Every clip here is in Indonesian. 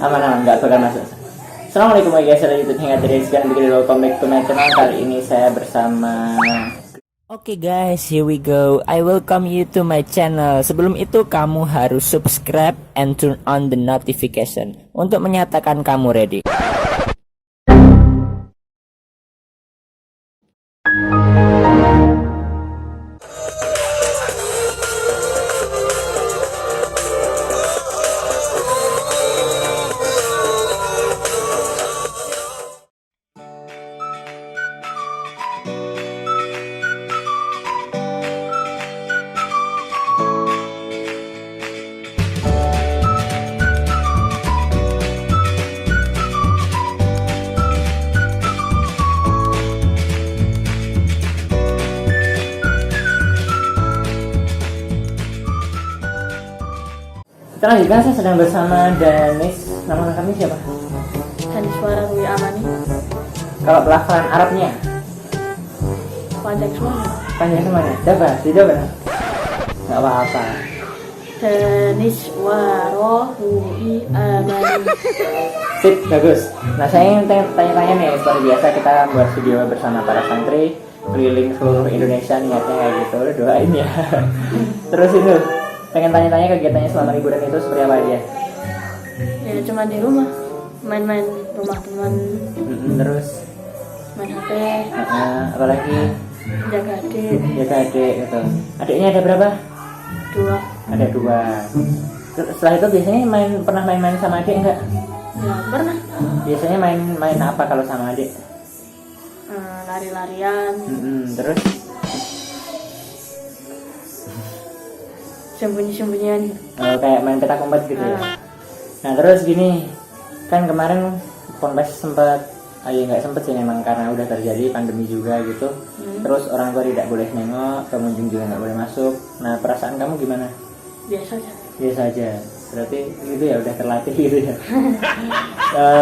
Aman-aman, nggak bakal masuk. Assalamualaikum guys, saya YouTube hingga tadi sekian bikin welcome back to my channel. Kali ini saya bersama. Oke guys, here we go. I welcome you to my channel. Sebelum itu kamu harus subscribe and turn on the notification untuk menyatakan kamu ready. Kita lanjutkan, saya sedang bersama Danis. Nama lengkapnya siapa? Danis Warawi Amani. Kalau pelafalan Arabnya? Panjang semuanya. Panjang semuanya? Dapat? Tidak benar? Nggak apa-apa. Danis Warawi Amani. Sip, bagus. Nah, saya ingin tanya-tanya nih, seperti biasa kita buat video bersama para santri keliling seluruh Indonesia, niatnya kayak gitu, doain ya. Terus itu, pengen tanya-tanya kegiatannya selama liburan itu seperti apa aja? Ya cuma di rumah, main-main rumah teman, Terus? main HP, Apalagi? jaga adik. Jaga adik gitu. Adiknya ada berapa? 2. Ada 2. Setelah itu biasanya pernah main-main sama adik enggak? Ya pernah. Biasanya main apa kalau sama adik? Lari-larian, Terus? sembunyi-sembunyian. Kayak main petak umpet gitu ya. Ah. Nah terus gini, kan kemarin Ponpes sempat, nggak sempet sih memang karena udah terjadi pandemi juga gitu. Terus orang tua tidak boleh nengok, pengunjung juga nggak boleh masuk. Nah perasaan kamu gimana? Biasa aja. Biasa aja. Berarti gitu ya, udah terlatih gitu ya.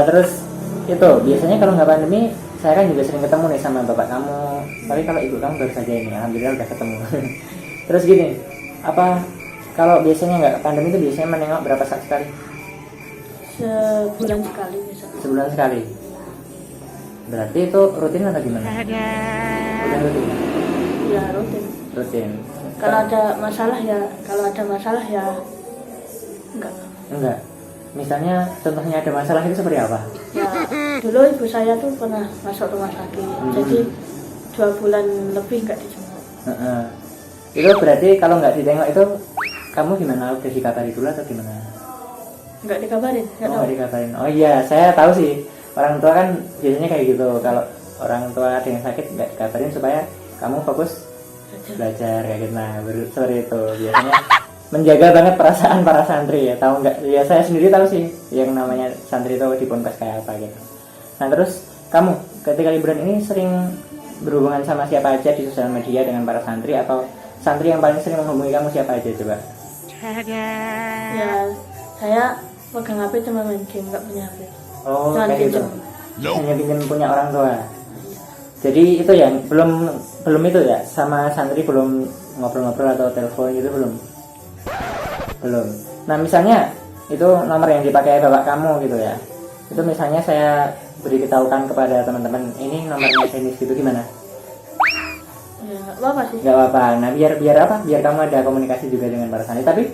Terus itu biasanya kalau nggak pandemi, saya kan juga sering ketemu nih sama bapak kamu. Tapi kalau ibu kamu baru saja ini, alhamdulillah udah ketemu. Terus gini, apa kalau biasanya nggak pandemi itu biasanya menengok berapa saat sekali? Sebulan sekali bisa. Sebulan sekali. Berarti itu rutin atau gimana? Udah rutin. Ya rutin. Rutin. Kalau ada masalah ya enggak. Enggak. Misalnya contohnya ada masalah itu seperti apa? Ya dulu ibu saya tuh pernah masuk rumah sakit, jadi 2 bulan lebih nggak dijenguk. Itu berarti kalau nggak ditengok itu kamu gimana? Udah dikabari dulu atau gimana? Nggak dikabarin, nggak tahu. Nggak dikabarin. Oh iya, saya tahu sih. Orang tua kan biasanya kayak gitu. Kalau orang tua ada yang sakit nggak dikabarin supaya kamu fokus belajar kayak gitu. Nah, seperti itu biasanya menjaga banget perasaan para santri ya. Tahu nggak? Ya saya sendiri tahu sih yang namanya santri itu di Ponpes kayak apa gitu. Nah terus kamu ketika liburan ini sering berhubungan sama siapa aja di sosial media dengan para santri, atau santri yang paling sering menghubungi kamu siapa aja coba? Ya saya pegang HP cuma main game, nggak punya HP. Oh Cuma kayak gitu. pinjam. Hanya pinjam punya orang tua. Jadi itu ya belum itu ya, sama santri belum ngobrol-ngobrol atau telepon gitu belum? Belum. Nah misalnya itu nomor yang dipakai bapak kamu gitu ya, itu misalnya saya beritahukan kepada teman-teman ini nomornya Denis gitu, gimana? Ya nggak apa-apa sih. Nggak apa-apa. Nah biar apa? Biar kamu ada komunikasi juga dengan para santri. Tapi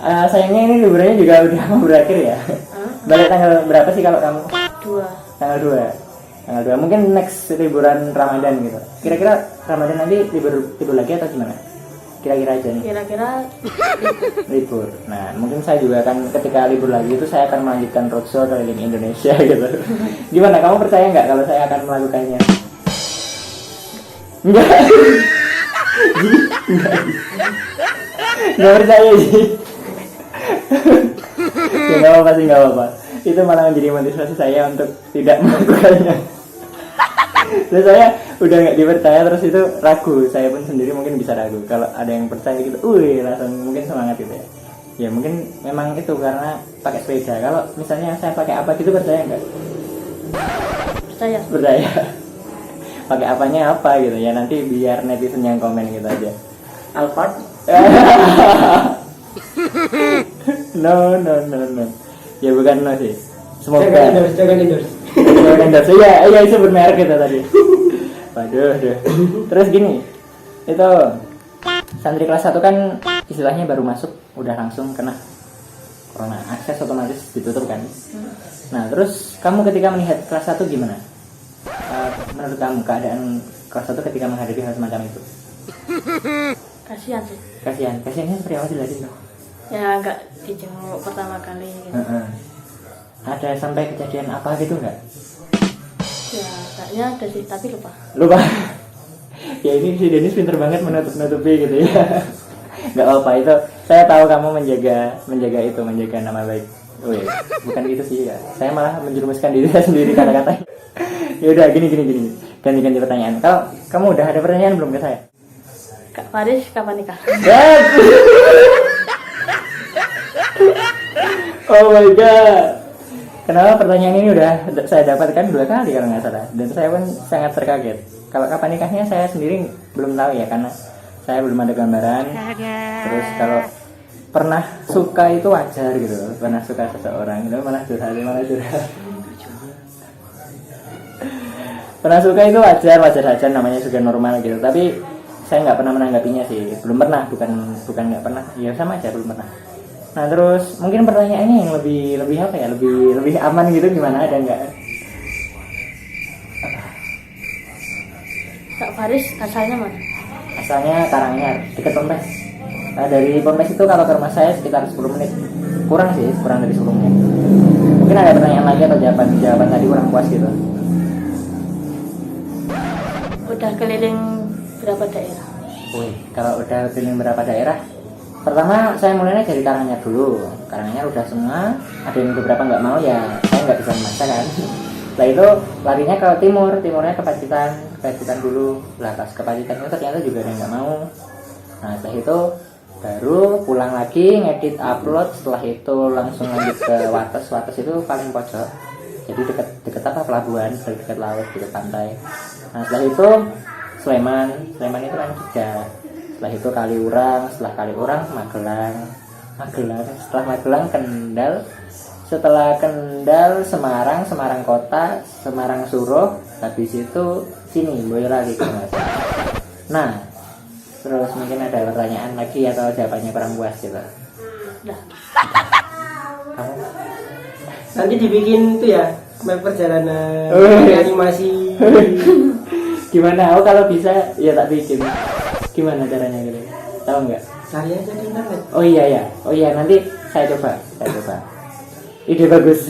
sayangnya ini liburannya juga udah mau berakhir ya. Balik tanggal berapa sih kalau kamu? 2. Tanggal 2. Mungkin next liburan Ramadan gitu. Kira-kira Ramadan nanti libur lagi atau gimana? Kira-kira aja nih. Kira-kira Libur. Nah, mungkin saya juga akan ketika libur lagi itu saya akan melanjutkan roadshow keliling Indonesia gitu. Gimana? Kamu percaya nggak kalau saya akan melakukannya? Enggak. Nggak percaya sih. Ya nggak apa-apa sih, nggak apa-apa. Itu malah menjadi motivasi saya untuk tidak melakukannya. Terus saya udah nggak dipercaya, terus itu ragu. Saya pun sendiri mungkin bisa ragu. Kalau ada yang percaya gitu, langsung mungkin semangat gitu ya. Ya mungkin memang itu karena pakai sepeda. Kalau misalnya saya pakai apa gitu, percaya nggak? percaya. Percaya. Pakai apanya apa gitu ya, nanti biar netizen yang komen gitu aja. Alphard? No. Ya bukan no sih. Semoga. Jangan endorse. Jangan endorse. Iya sebut merek kita tadi. Waduh. Terus gini, itu santri kelas 1 kan istilahnya baru masuk udah langsung kena corona, akses otomatis ditutup kan. Nah terus kamu ketika melihat kelas 1 gimana? Menurut kamu keadaan kelas 1 ketika menghadapi hal semacam itu? Kasihan sih. Kasihannya seperti apa sih lagi tuh? Ya nggak dijenguk pertama kali gitu. Ada sampai kejadian apa gitu nggak? Ya kayaknya ada sih tapi Lupa. Ya ini si Denis pinter banget menutupi gitu ya. Nggak apa itu. Saya tahu kamu menjaga nama baik. Wih, bukan gitu sih ya. Saya malah menjerumuskan diri saya sendiri kata-kata. Ya udah gini. Ganti pertanyaan. Kalau kamu udah ada pertanyaan belum ke saya? Kak Faris kapan nikah? Oh my god. Kenapa pertanyaan ini udah saya dapatkan 2 kali kalau nggak salah. Dan saya pun sangat terkaget. Kalau kapan nikahnya saya sendiri belum tahu ya, karena saya belum ada gambaran. Terus kalau pernah suka itu wajar gitu. Pernah suka seseorang itu malah curhat. Pernah suka itu wajar saja, namanya juga normal gitu. Tapi saya nggak pernah menanggapinya sih. Belum pernah, bukan nggak pernah. Ya sama aja belum pernah. Nah terus mungkin pertanyaannya yang lebih apa ya, lebih aman gitu, gimana, ada nggak? Kak Faris asalnya mana? Asalnya Karanganyar, dekat Ponpes. Nah, dari Ponpes itu kalau ke rumah saya sekitar 10 menit, kurang dari 10 menit. Mungkin ada pertanyaan lagi atau jawaban tadi kurang puas gitu? Udah keliling berapa daerah? Wih, kalau udah keliling berapa daerah? Pertama saya mulainya dari Karanganyar dulu. Karanganyar udah semua, ada yang beberapa nggak mau ya, saya nggak bisa memaksa kan. Setelah itu larinya ke timurnya ke Pacitan dulu. Lah pas ke Pacitan itu ternyata juga ada yang nggak mau. Nah setelah itu baru pulang lagi ngedit upload. Setelah itu langsung lanjut ke Wates itu paling pojok. Jadi deket apa, pelabuhan, dekat laut, dekat pantai. Nah setelah itu Sleman itu kan Jogja. Setelah itu Kaliurang, setelah Kaliurang Magelang, setelah Magelang Kendal, setelah Kendal Semarang Kota, Semarang Suruh, habis itu sini Boyolali Mas. Nah terus mungkin ada pertanyaan lagi atau jawabannya kurang puas gitu? Udah. Kamu? Nanti dibikin itu ya, map perjalanan, animasi. Gimana? Oh kalau bisa ya tak bikin. Gimana caranya gitu? Tahu nggak? Cari aja di internet. Oh iya nanti saya coba. Ide bagus.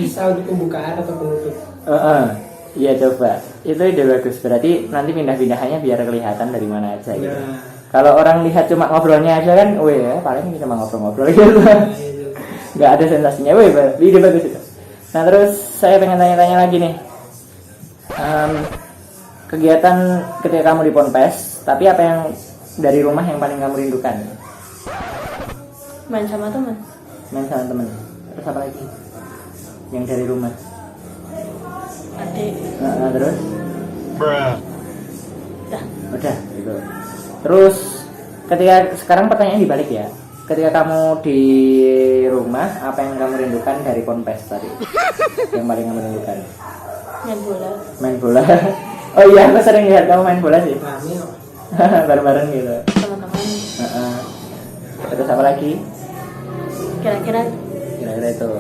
Bisa untuk pembukaan atau penutup. Iya coba. Itu ide bagus. Berarti nanti pindah-pindahannya biar kelihatan dari mana aja gitu. Nah. Kalau orang lihat cuma ngobrolnya aja kan, ya paling cuma ngobrol-ngobrol gitu. Nggak ada sensasinya. Ide bagus itu. Nah terus saya pengen tanya-tanya lagi nih. Kegiatan ketika kamu di Ponpes, tapi apa yang dari rumah yang paling kamu rindukan? Main sama teman. Terus apa lagi? Yang dari rumah? Adik. Nah, terus? Udah. Gitu. Terus ketika sekarang pertanyaan dibalik ya. Ketika kamu di rumah, apa yang kamu rindukan dari Ponpes tadi? Yang paling kamu rindukan? Main bola. Oh iya, aku sering lihat kamu main bola sih. Bareng-bareng gitu. Teman-teman. Terus apa lagi? Kira-kira itu.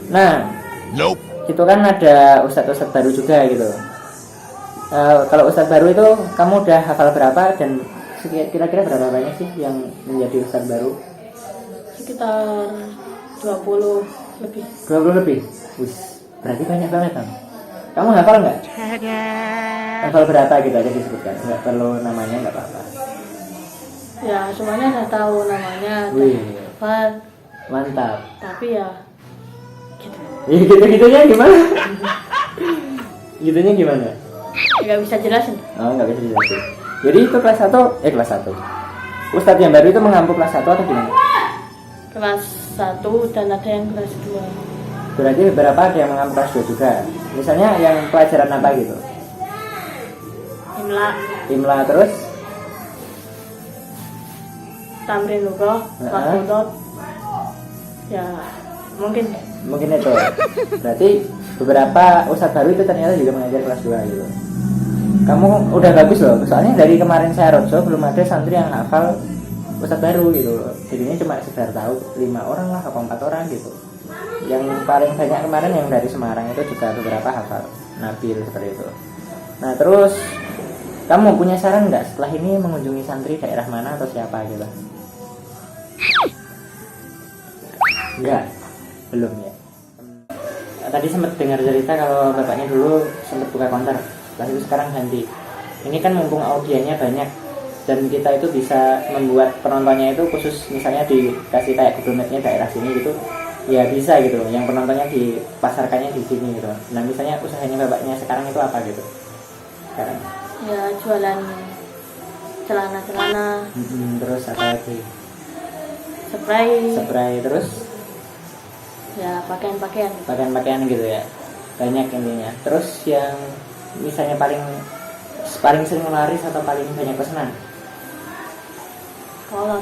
Nah, itu kan ada ustadz baru juga gitu. Kalau ustadz baru itu kamu udah hafal berapa dan kira-kira berapa banyak sih yang menjadi ustadz baru? sekitar 20 lebih. 20 lebih? Wis, berarti banyak banget kan? Kamu hafal nggak? Hafal berapa gitu aja disebutkan, nggak perlu namanya, nggak apa-apa. Ya semuanya udah tahu namanya. Wih, Hafal. mantap. Tapi ya gitu. Ya gitu-gitunya gimana? Gitunya gimana? Nggak bisa jelasin. Oh, nggak bisa dijelasin. Jadi itu kelas 1. Ustadz yang baru itu mengampu kelas 1 atau gimana? Kelas 1 dan ada yang kelas 2. Berarti beberapa ada yang mengampu kelas 2 juga. Misalnya yang pelajaran apa gitu? Imla terus? Tamrin Lughah, Fakhdot. Ya mungkin itu berarti beberapa ustadz baru itu ternyata juga mengajar kelas 2 gitu. Kamu udah bagus loh, soalnya dari kemarin saya roadshow belum ada santri yang hafal ustadz baru gitu loh. Jadinya cuma sekedar tahu 5 orang lah atau 4 orang gitu. Yang paling banyak kemarin yang dari Semarang itu juga beberapa hafal Nabil seperti itu. Nah terus kamu punya saran nggak setelah ini mengunjungi santri daerah mana atau siapa gitu? Enggak, belum ya. Tadi sempat dengar cerita kalau bapaknya dulu sempat buka konter, lalu sekarang ganti. Ini kan mumpung audiennya banyak dan kita itu bisa membuat penontonnya itu khusus, misalnya dikasih kayak Google Map-nya daerah sini gitu, ya bisa gitu. Yang penontonnya dipasarkannya di sini gitu. Nah misalnya usahanya bapaknya sekarang itu apa gitu? Sekarang? ya jualan celana Terus apa lagi? spray terus ya pakaian gitu ya, banyak intinya. Terus yang misalnya paling sering laris atau paling banyak pesanan kolor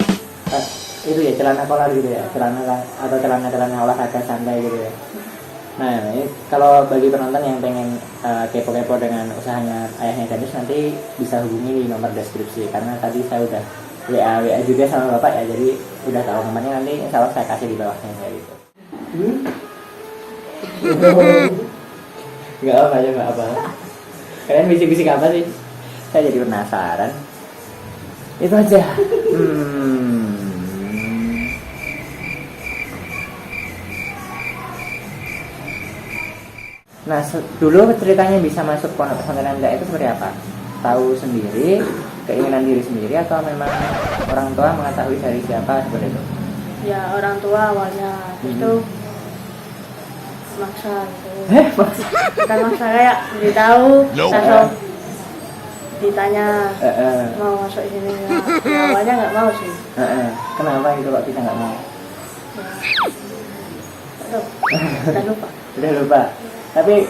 itu ya celana kolor gitu ya, celana olahraga santai gitu ya. Nah ini kalau bagi penonton yang pengen kepo-kepo dengan usahanya ayahnya Danius, nanti bisa hubungi di nomor deskripsi, karena tadi saya udah WA juga sama bapak ya, jadi udah tahu nomornya, nanti insya Allah saya kasih di bawahnya kayak gitu. Nggak apa. Kalian bisik-bisik apa sih? Saya jadi penasaran. Itu aja. Nah, dulu ceritanya bisa masuk pondok pesantren Anda itu seperti apa? Tahu sendiri, keinginan diri sendiri, atau memang orang tua mengetahui dari siapa seperti itu? ya orang tua awalnya itu maksa gitu. Bukan maksa, kayak beritahu atau ditanya mau masuk sini ya awalnya nggak mau sih. Kenapa gitu kok kita nggak mau? Udah lupa. Tapi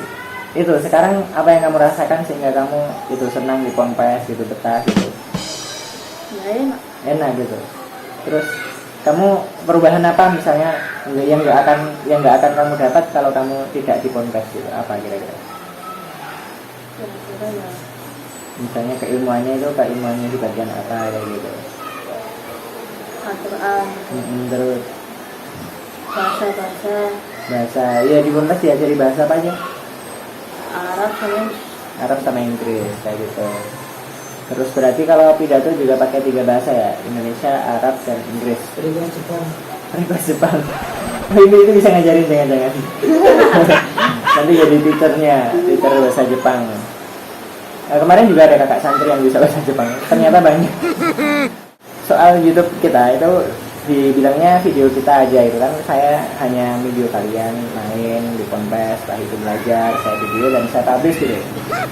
itu sekarang apa yang kamu rasakan sehingga kamu itu senang di ponpes gitu, betah gitu? Ya Enak gitu. Terus kamu perubahan apa misalnya yang nggak akan kamu dapat kalau kamu tidak di ponpes gitu? Apa kira-kira? kira-kira ya Misalnya keilmuannya di bagian apa kayak gitu? Al-Quran, Terus bahasa ya di ponpes diajari bahasa apa aja? Arab sama Inggris kayak gitu. Terus berarti kalau pidato juga pakai 3 bahasa ya, Indonesia, Arab, dan Inggris. Request Jepang. Itu bisa ngajarin jangan-jangan. Nanti jadi teacher bahasa Jepang. Nah, kemarin juga ada kakak santri yang bisa bahasa Jepang. Ternyata banyak. Soal YouTube kita itu dibilangnya video kita aja itu kan, saya hanya video kalian main di ponpes, setelah itu belajar, saya video dan saya publish gitu.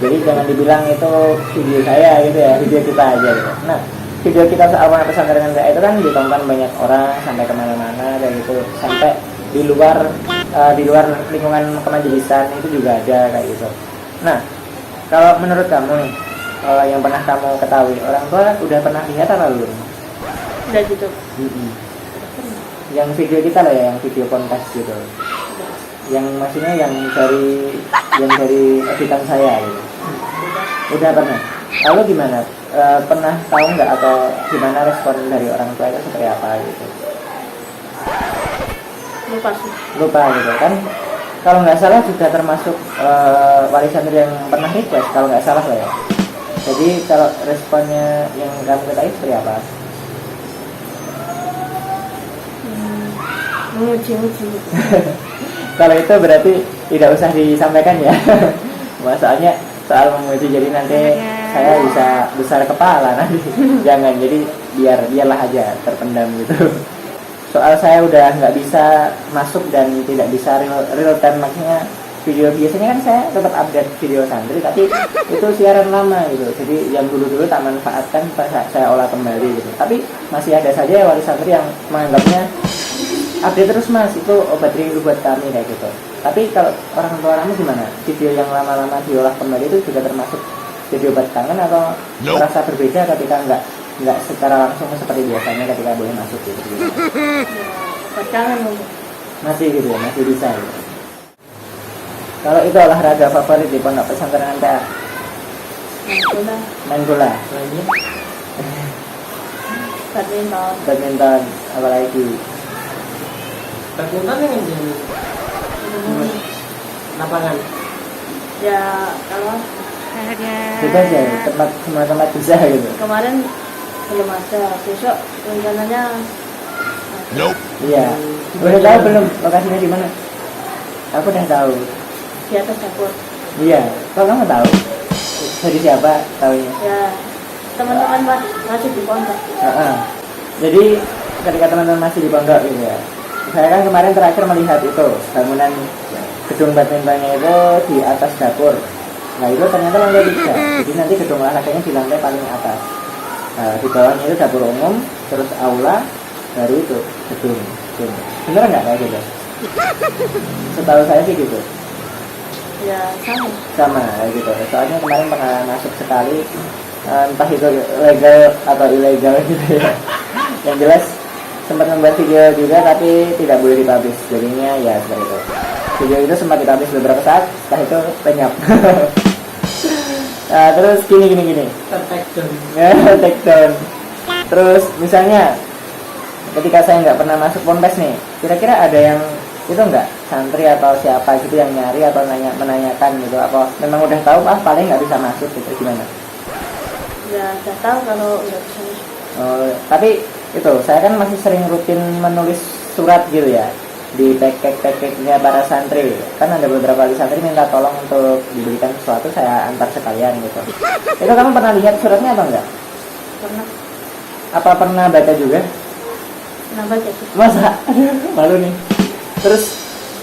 Jadi jangan dibilang itu video saya gitu ya, video kita aja gitu. Nah, video kita soal pondok pesantren itu kan ditonton banyak orang sampai kemana-mana dan gitu, sampai di luar lingkungan kemajelisan itu juga ada kayak gitu. Nah, kalau menurut kamu nih, yang pernah kamu ketahui, orang tua udah pernah lihat apa belum? udah gitu. Yang video kita lah ya, yang video kontes gitu, yang maksudnya yang dari editan saya gitu. Udah pernah. Lalu gimana? Pernah tahu nggak atau gimana respon dari orang tua itu seperti apa gitu? Lupa gitu kan? Kalau nggak salah juga termasuk wali santri yang pernah request, kalau nggak salah lah ya. Jadi kalau responnya yang kamu ketahui seperti apa? Menguji. Kalau itu berarti tidak usah disampaikan ya. Masalahnya soal menguji, jadi nanti saya bisa besar kepala nanti. Jangan, jadi biarlah aja terpendam gitu. Soal saya udah nggak bisa masuk dan tidak bisa real time, maksudnya video biasanya kan saya tetap update video santri, tapi itu siaran lama gitu. Jadi yang dulu tak manfaatkan saya olah kembali gitu. Tapi masih ada saja wali santri yang menganggapnya update terus mas, itu obat rindu buat kami kayak gitu. Tapi kalau orang tua kamu gimana? Video yang lama-lama diolah kembali itu juga termasuk video obat kangen atau merasa berbeda ketika nggak secara langsung seperti biasanya ketika boleh masuk gitu? Obat kangen. Masih gitu ya, masih bisa gitu. Kalau itu olahraga favorit di pondok pesantren MTA? Main bola, Main bola, Lainnya badminton. badminton, apalagi badminton yang jadi lapangan. Ya kalau bebas ya, tempat semua tempat bisa gitu. kemarin belum ada, besok rencananya Iya. Udah tahu belum lokasinya di mana? Aku udah tahu. di atas dapur. Iya. Kok kamu tahu? Dari siapa tahunya? Ya teman-teman masih di pondok. Heeh. Jadi ketika teman-teman masih di pondok gitu ya. Saya kan kemarin terakhir melihat itu bangunan gedung badmintonnya itu di atas dapur. Nah itu ternyata lantai 3. Jadi nanti gedung olahraganya di lantai paling atas. Nah, di bawahnya itu dapur umum, terus aula, baru itu gedung. Bener nggak kayak gitu? Setahu saya sih gitu. Ya Sama kayak gitu. Soalnya kemarin pernah masuk sekali, entah itu legal atau ilegal gitu ya. Yang jelas sempat membuat video juga tapi tidak boleh dipublish. Jadinya ya seperti itu. Video itu sempat dipublish beberapa saat, setelah itu lenyap. Nah, terus gini. Take down. Take down. Terus misalnya ketika saya nggak pernah masuk ponpes nih, kira-kira ada yang itu nggak santri atau siapa gitu yang nyari atau menanyakan gitu, apa memang udah tahu paling nggak bisa masuk gitu, gimana? ya udah tahu kalau nggak bisa masuk. Oh, tapi itu saya kan masih sering rutin menulis surat gitu ya di paket-paketnya para santri. Kan ada beberapa kali santri minta tolong untuk diberikan sesuatu, saya antar sekalian gitu. Itu kamu pernah lihat suratnya atau enggak? Pernah Pernah baca juga? kenapa jadi Masa? Aduh, malu nih. Terus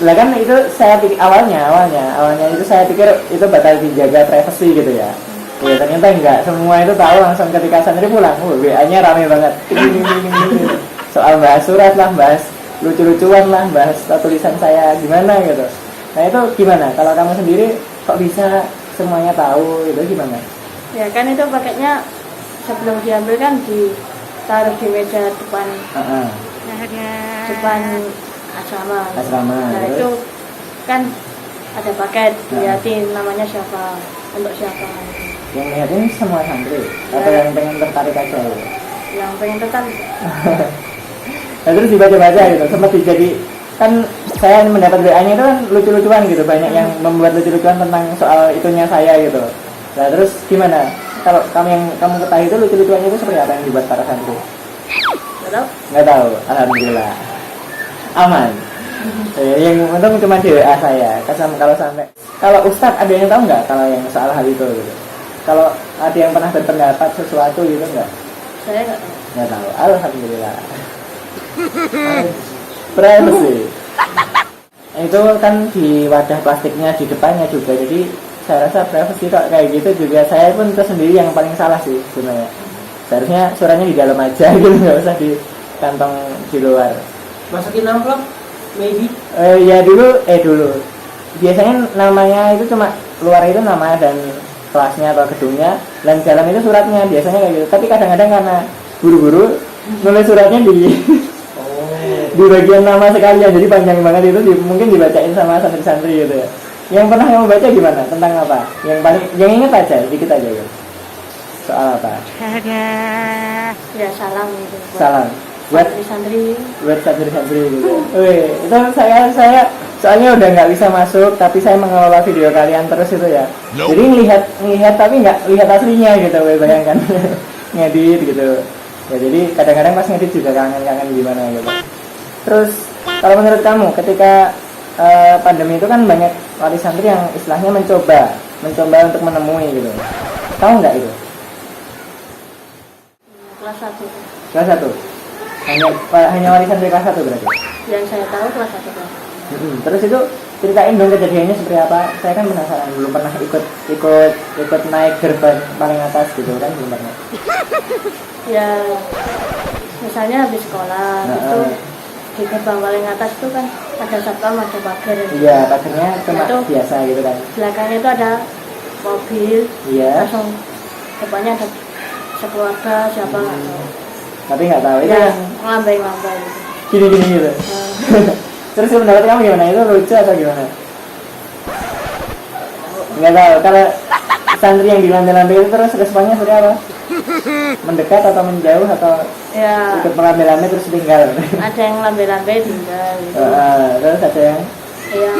lah kan itu saya pikir awalnya itu saya pikir itu bakal dijaga privasi gitu ya. Ya ternyata enggak, semua itu tahu langsung ketika santri pulang. WA-nya rame banget. Soal bahas surat lah, bahas lucu-lucuan lah, bahas tulisan saya gimana gitu. Nah itu gimana? Kalau kamu sendiri kok bisa semuanya tahu itu gimana? ya kan itu paketnya sebelum diambil kan ditaruh di meja depan depan asrama. Asrama, Nah terus? itu kan ada paket, dilihatin namanya siapa, untuk siapa. Yang lihatin semua santri atau yang pengen tertarik aja gitu? Yang pengen tertarik. Nah terus dibaca-baca gitu, sempat dijadi kan saya mendapat WA-nya itu kan lucu-lucuan gitu, banyak yang membuat lucu-lucuan tentang soal itunya saya gitu. Nah terus gimana? Kalau yang kamu ketahui itu lucu-lucuannya itu seperti apa yang dibuat para santri? Nggak tahu. Alhamdulillah aman. Yang untung cuma di WA saya. Kalau Ustadz ada yang tahu nggak kalau yang soal hal itu gitu? Kalau ada yang pernah berpendapat sesuatu gitu nggak? Saya nggak tahu. Nggak tahu. Alhamdulillah. Privacy. Itu kan di wadah plastiknya di depannya juga, jadi saya rasa privacy kok kayak gitu juga. Saya pun tersendiri yang paling salah sih sebenarnya. Seharusnya suratnya di dalam aja gitu, nggak usah di kantong di luar. Masukin amplop, maybe. Ya dulu biasanya namanya itu cuma luar itu nama dan kelasnya atau gedungnya, dan dalam itu suratnya biasanya kayak gitu. Tapi kadang-kadang karena buru-buru nulis suratnya di bagian nama sekalian, jadi panjang banget itu mungkin dibacain sama santri-santri gitu ya. Yang pernah kamu baca gimana? Tentang apa? Yang ingat aja, dikit aja gitu. Soal apa? Ya salam gitu. Salam. Buat santri-santri gitu. Itu saya soalnya udah nggak bisa masuk, tapi saya mengelola video kalian terus itu ya. Jadi ngelihat tapi nggak lihat aslinya gitu, bayangkan. Ngedit gitu. Ya jadi kadang-kadang pas ngedit juga kangen-kangen gimana gitu. Terus kalau menurut kamu ketika pandemi itu kan banyak wali santri yang istilahnya mencoba untuk menemui gitu. Tahu nggak itu? Kelas 1. Kelas 1. Hanya wali santri kelas 1 berarti. Yang saya tahu kelas 1 kan. Terus itu ceritain dong kejadiannya seperti apa. Saya kan penasaran, belum pernah ikut naik gerbang paling atas gitu kan, belum pernah. Ya misalnya habis sekolah itu di gerbang paling atas itu kan ada satpam, ada pagar. Iya, pagarnya cuma itu, biasa gitu kan. belakangnya itu ada mobil. Iya. Langsung depannya ada sekeluarga siapa nggak tahu. Tapi nggak tahu itu Ya yang ngelambai gitu. gini gitu. Terus pendapat kamu gimana? Itu lucu atau gimana? Nggak tahu. Kalau santri yang dilambai-lambai itu terus responnya seperti apa? Mendekat atau menjauh atau Ya ikut melambai-lambai terus tinggal? ada yang lambai-lambai tinggal gitu. Terus ada yang Yang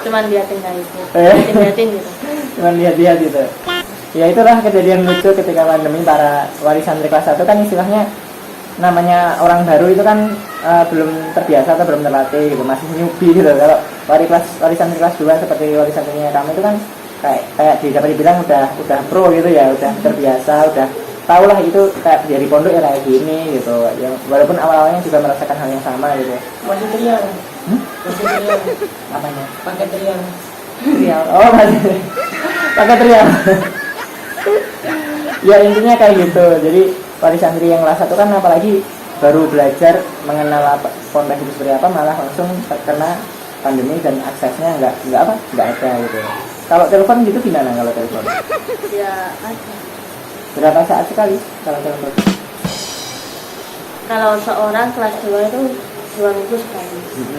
cuman liatin aja gitu. Eh. Liatin gitu. cuma lihat-lihat gitu. Ya itulah kejadian lucu ketika pandemi. Para wali santri kelas 1 kan istilahnya namanya orang baru itu kan belum terbiasa atau belum terlatih gitu, masih newbie gitu. Kalau wali santri kelas 2 seperti wali santrinya kami itu kan kayak dapat dibilang udah pro gitu ya, udah terbiasa, udah tahu lah itu kayak dari pondok ya kayak gini gitu. Yang walaupun awal-awalnya juga merasakan hal yang sama gitu. Masih teriak. Masih teriak. Apanya? Pakai teriak. Trial. Oh, masih pakai trial. Ya intinya kayak gitu. Jadi wali santri yang kelas 1 kan apalagi baru belajar mengenal apa konten itu seperti apa, malah langsung terkena pandemi dan aksesnya nggak ada gitu. Kalau telepon gitu gimana kalau telepon? Ya ada. Berapa saat sekali kalau telepon? Kalau seorang kelas 2 itu 2 minggu sekali.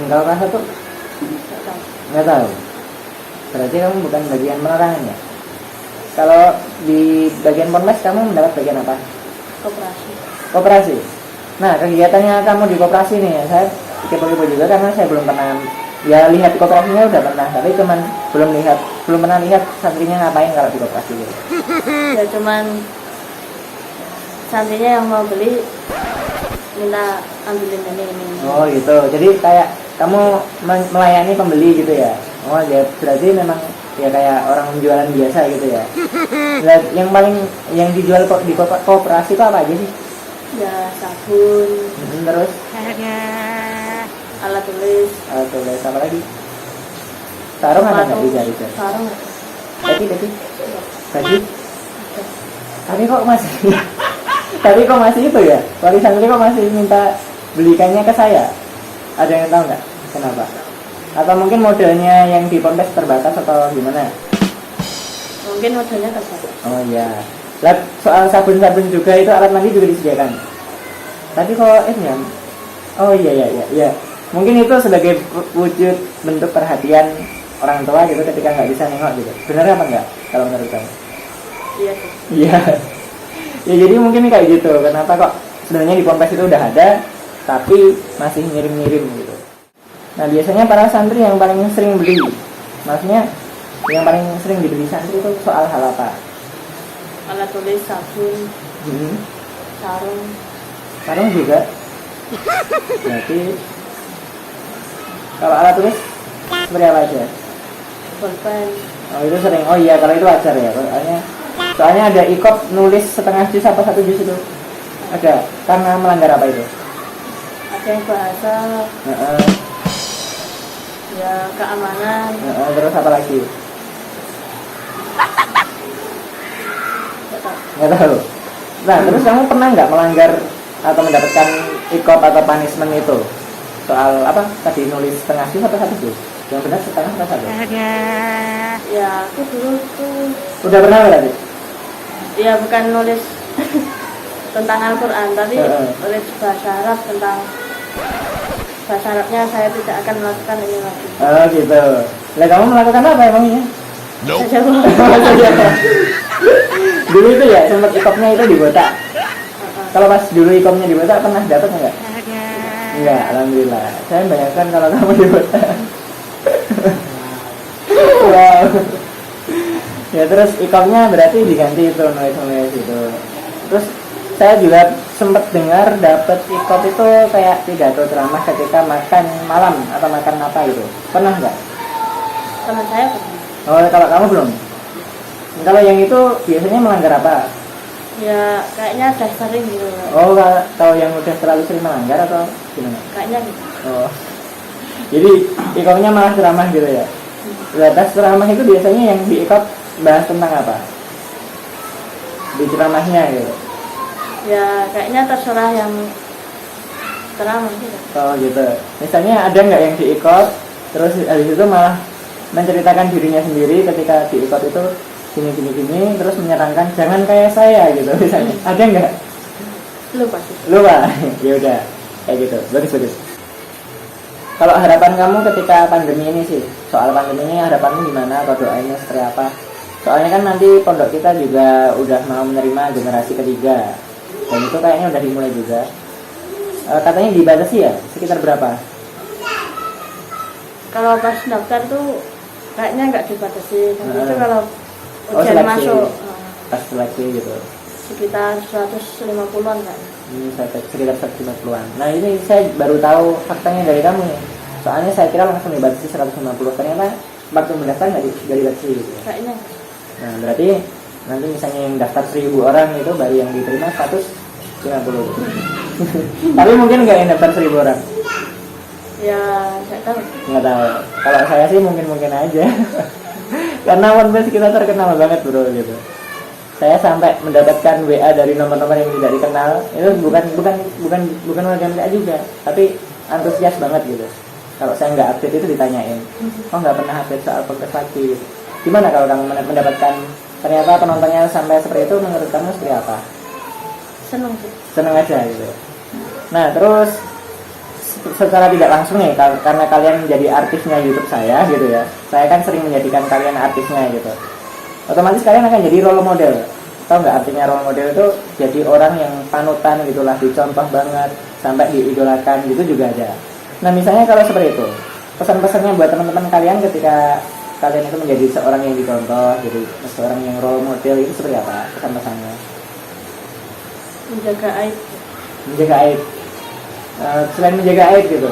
Kalau kelas 1 Nggak tahu. nggak tahu. Berarti kamu bukan bagian penerangan ya? Kalau di bagian ponpes kamu mendapat bagian apa? Koperasi. Koperasi. Nah, kegiatannya kamu di koperasi nih, saya kepo-kepo juga karena saya belum pernah ya lihat koperasinya udah pernah, tapi cuman belum pernah lihat santrinya ngapain kalau di koperasi gitu. Ya cuman santrinya yang mau beli minta ambilin ini. Oh gitu. Jadi kayak kamu melayani pembeli gitu ya. Oh ya berarti memang ya kayak orang jualan biasa gitu ya. Nah, yang dijual kok di koperasi itu apa aja sih? Ya sabun, Terus alat tulis, apa lagi? Sarung ada nggak dicari? sarung. Baju. Tapi kok masih itu ya? Wali santri kok masih minta belikannya ke saya? Ada yang tahu nggak? Kenapa? Atau mungkin modelnya yang di ponpes terbatas atau gimana? Mungkin modelnya terbatas. Oh iya. Lah soal sabun-sabun juga itu alat mandi juga disediakan. Tapi kok ya? Oh iya. Mungkin itu sebagai wujud bentuk perhatian orang tua gitu ketika nggak bisa nengok gitu. Benar apa enggak kalau menurut kamu? Iya sih. Iya. Ya jadi mungkin kayak gitu. Kenapa kok sebenarnya di ponpes itu udah ada tapi masih ngirim-ngirim gitu. Nah biasanya para santri yang paling sering beli, maksudnya yang paling sering dibeli santri itu soal hal apa? Alat tulis, sabun, sarung. Sarung juga. Berarti kalau alat tulis seperti apa aja? Pulpen. Oh itu sering. Oh iya kalau itu wajar ya. Soalnya ada ikop nulis setengah juz apa 1 juz itu. Ada. Karena melanggar apa itu? Ada yang bahasa, ya keamanan. Terus apa lagi? Nggak tahu. Nggak tahu. Nah terus kamu pernah nggak melanggar atau mendapatkan ikop atau punishment itu? Soal apa? Tadi nulis setengah juz atau 1 juz? Yang benar setengah atau 1? Ya aku dulu tuh, Udah pernah berarti? ya bukan nulis tentang Al-Quran, tapi nulis bahasa Arab tentang bahasa Arabnya saya tidak akan melakukan ini lagi. Oh gitu. Lah kamu melakukan apa emangnya? Saja Bu. Dulu itu ya sempat ikopnya itu dibotak. Kalau pas dulu ikopnya dibotak pernah dapat nggak? Enggak, alhamdulillah. Saya bayangkan kalau kamu dibotak. Wow. Ya terus ikopnya berarti diganti itu nulis itu. Terus saya juga sempat dengar dapat ikop itu kayak pidato ceramah ketika makan malam atau makan apa itu. Pernah nggak? Teman saya pernah. Oh kalau kamu belum? Kalau yang itu biasanya melanggar apa? Ya kayaknya udah sering gitu. Oh kalau yang udah terlalu sering melanggar atau gimana? Kayaknya gitu. Oh jadi ikopnya malah ceramah gitu ya? Batas ceramah itu biasanya yang di ikop bahas tentang apa? Di ceramahnya gitu? Ya kayaknya terserah yang ceramah gitu. Oh gitu. Misalnya ada nggak yang di ikop terus habis itu malah menceritakan dirinya sendiri ketika di ikop itu gini terus menyerangkan jangan kayak saya gitu misalnya. Ada nggak? Lupa sih. Lupa. Ya udah kayak gitu. Bagus. Kalau harapan kamu ketika pandemi ini sih, soal pandemi ini harapanmu gimana atau doanya seperti apa? Soalnya kan nanti pondok kita juga udah mau menerima generasi ketiga, dan itu kayaknya udah dimulai juga. Katanya dibatasi ya, sekitar berapa? Kalau pas daftar tuh kayaknya nggak dibatasi, tapi itu kalau Oh, ujian seleksi. masuk Pas seleksi gitu. sekitar 150-an kan. Sekitar 150-an. Nah ini saya baru tahu faktanya dari kamu nih. Soalnya saya kira langsung dibatasi 150, ternyata waktu mendaftar nggak dibatasi gitu. Kayaknya Nah berarti nanti misalnya yang daftar 1000 orang itu baru yang diterima 150. Tapi mungkin nggak yang daftar 1000 orang. ya nggak tahu. Nggak tahu. Kalau saya sih mungkin aja. Karena OnePlus kita terkenal banget bro gitu. Saya sampai mendapatkan WA dari nomor-nomor yang tidak dikenal. Itu bukan warga MTA juga, tapi antusias banget gitu. Kalau saya nggak update itu ditanyain, oh nggak pernah update soal podcast lagi. Gimana kalau kamu mendapatkan ternyata penontonnya sampai seperti itu, menurut kamu seperti apa? Seneng sih. Seneng aja gitu. Nah terus secara tidak langsung nih, karena kalian menjadi artisnya YouTube saya gitu ya, saya kan sering menjadikan kalian artisnya gitu. Otomatis kalian akan jadi role model. Tahu nggak artinya role model itu? Jadi orang yang panutan gitulah, dicontoh banget sampai diidolakan gitu juga ada. Nah misalnya kalau seperti itu, pesan-pesannya buat teman-teman kalian ketika kalian itu menjadi seorang yang dicontoh, jadi seorang yang role model itu seperti apa pesan-pesannya? Menjaga aib. Menjaga aib. Selain menjaga aib gitu,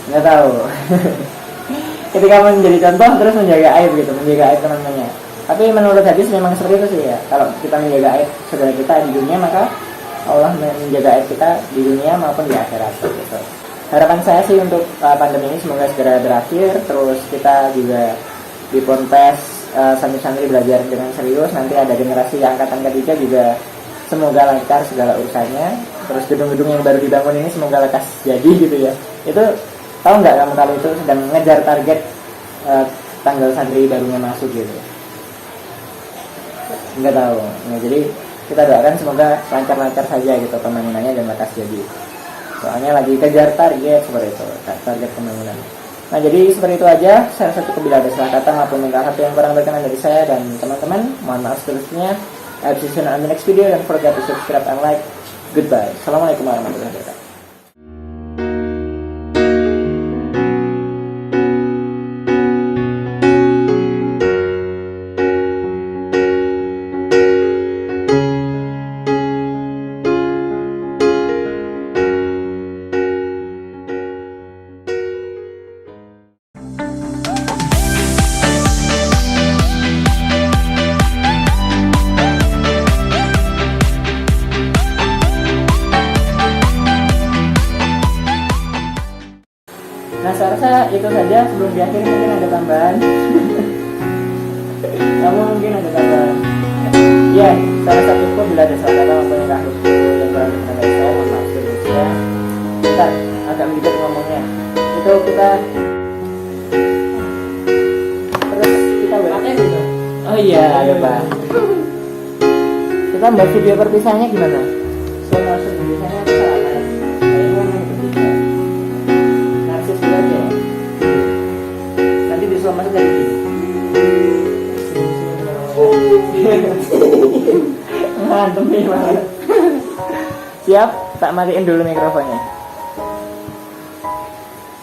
nggak tahu. Ketika menjadi contoh terus menjaga aib gitu, menjaga aib teman-temannya. Tapi menurut hadis memang seperti itu sih ya. Kalau kita menjaga aib saudara kita di dunia, maka Allah menjaga aib kita di dunia maupun di akhirat gitu. Harapan saya sih untuk pandemi ini semoga segera berakhir. Terus kita juga di Ponpes santri-santri belajar dengan serius. Nanti ada generasi angkatan ketiga juga semoga lancar segala urusannya. Terus gedung-gedung yang baru dibangun ini semoga lekas jadi gitu ya. Itu tahu nggak kamu kalau itu sedang ngejar target tanggal santri barunya masuk gitu? Nggak tahu. Nah, jadi kita doakan semoga lancar-lancar saja gitu pembangunannya dan lekas jadi. Soalnya lagi kejar target seperti itu, target pembangunan. Nah jadi seperti itu aja. Saya rasa cukup bila ada salah kata maupun minta hati yang kurang berkenan dari saya dan teman-teman. Mohon maaf seterusnya. I'll see you on the next video. Don't forget to subscribe and like. Goodbye. Assalamualaikum warahmatullahi wabarakatuh. Nah saya rasa itu saja. Sebelum diakhiri mungkin ada tambahan. Kamu mungkin ada tambahan. Ya, saya rasa cukup. Bila ada salah kata maupun yang kurang berkenan dari saya, mohon maaf sebelumnya. Kita agak medikit ngomongnya. Itu kita terus kita Pakai gitu. oh iya lupa. Kita buat video perpisahannya gimana? Slow motion biasanya apa salah? Kayaknya yang ketiga. Narsis dulu aja ya. Nanti di slow motion dari sini. Ngantem nih banget. Siap? Tak matiin dulu mikrofonnya.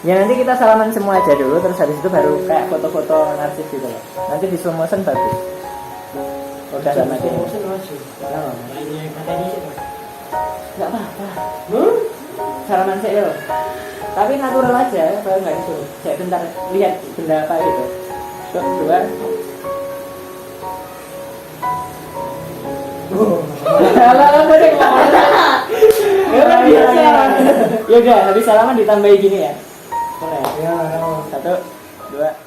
Ya nanti kita salaman semua aja dulu, terus habis itu baru kayak foto-foto narsis gitu loh. Nanti di slow motion bagus. Udah tak matiin. Bosen maju. Oh. Lainnya materi sih. Nggak apa-apa. Salaman saya loh. Tapi natural aja, kalau nggak disuruh. Saya bentar lihat benda apa gitu. Dua. Alah, boleh ngomong. Ya udah biasa. Ya udah, habis salaman ditambahi gini ya. Boleh. Ya, 1, 2.